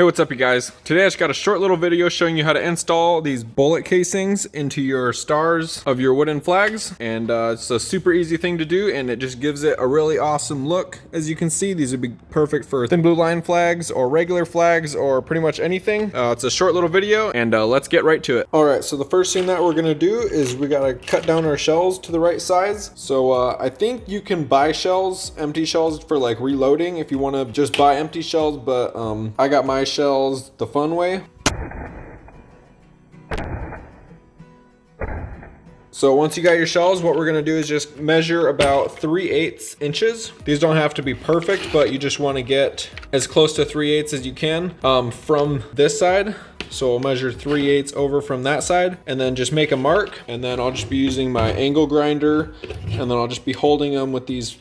Hey, what's up you guys? Today I just got a short little video showing you how to install these bullet casings into your stars of your wooden flags. And it's a super easy thing to do, and it just gives it a really awesome look. As you can see, these would be perfect for thin blue line flags or regular flags or pretty much anything. It's a short little video, and let's get right to it. Alright, so the first thing that we're gonna do is we gotta cut down our shells to the right size. So I think you can buy shells, empty shells, for like reloading if you want to just buy empty shells, but I got my shells the fun way. So once you got your shells, what we're gonna do is just measure about 3/8 inches. These don't have to be perfect, but you just want to get as close to 3/8 as you can from this side. So we'll measure 3/8 over from that side, and then just make a mark. And then I'll just be using my angle grinder, and then I'll just be holding them with these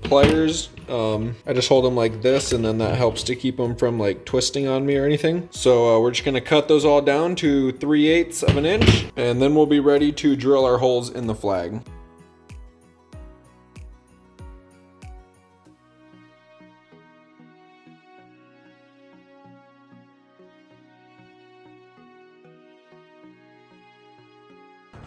pliers. I just hold them like this, and then that helps to keep them from like twisting on me or anything. So we're just gonna cut those all down to 3/8 of an inch, and then we'll be ready to drill our holes in the flag.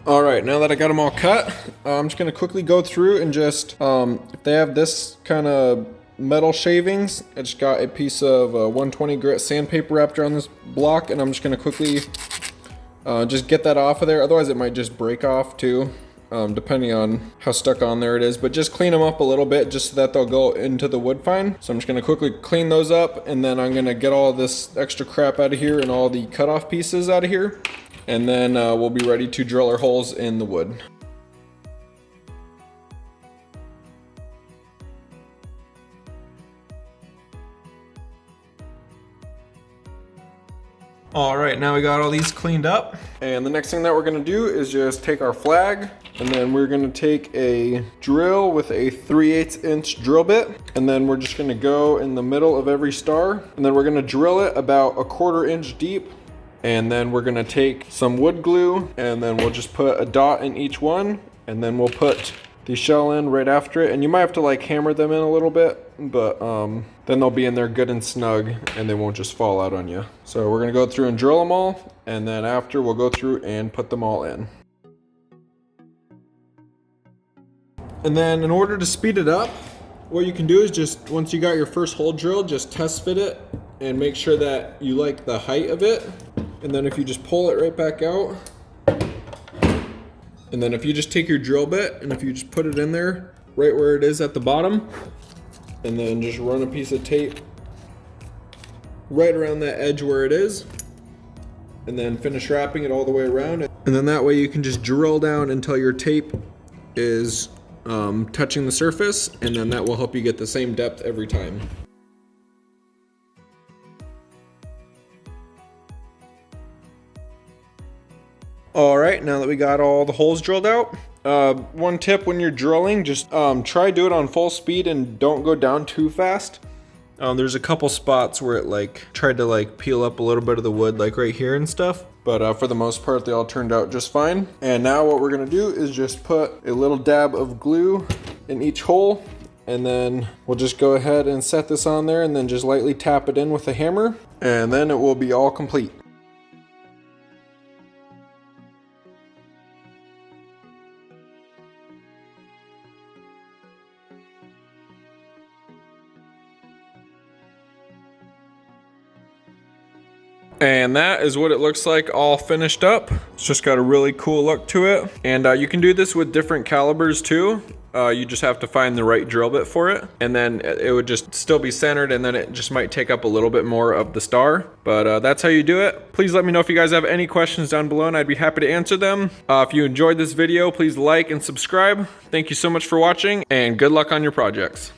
All right, now that I got them all cut, I'm just gonna quickly go through and just, if they have this kind of metal shavings, I just got a piece of 120 grit sandpaper wrapped around this block, and I'm just gonna quickly just get that off of there. Otherwise it might just break off too, depending on how stuck on there it is. But just clean them up a little bit just so that they'll go into the wood fine. So I'm just gonna quickly clean those up, and then I'm gonna get all this extra crap out of here and all the cut off pieces out of here. And then we'll be ready to drill our holes in the wood. All right, now we got all these cleaned up. And the next thing that we're gonna do is just take our flag, and then we're gonna take a drill with a 3/8 inch drill bit. And then we're just gonna go in the middle of every star. And then we're gonna drill it about 1/4 inch deep. And then we're gonna take some wood glue, and then we'll just put a dot in each one, and then we'll put the shell in right after it. And you might have to like hammer them in a little bit, but then they'll be in there good and snug, and they won't just fall out on you. So we're gonna go through and drill them all, and then after we'll go through and put them all in. And then in order to speed it up, what you can do is just, once you got your first hole drilled, just test fit it and make sure that you like the height of it. And then if you just pull it right back out, and then if you just take your drill bit and if you just put it in there right where it is at the bottom, and then just run a piece of tape right around that edge where it is, and then finish wrapping it all the way around. And then that way you can just drill down until your tape is touching the surface, and then that will help you get the same depth every time. All right, now that we got all the holes drilled out, one tip when you're drilling, just try do it on full speed and don't go down too fast. There's a couple spots where it like tried to like peel up a little bit of the wood, like right here and stuff. But for the most part, they all turned out just fine. And now what we're gonna do is just put a little dab of glue in each hole, and then we'll just go ahead and set this on there, and then just lightly tap it in with a hammer, and then it will be all complete. And that is what it looks like all finished up. It's just got a really cool look to it. And you can do this with different calibers too. You just have to find the right drill bit for it. And then it would just still be centered, and then it just might take up a little bit more of the star. But that's how you do it. Please let me know if you guys have any questions down below, and I'd be happy to answer them. If you enjoyed this video, please like and subscribe. Thank you so much for watching, and good luck on your projects.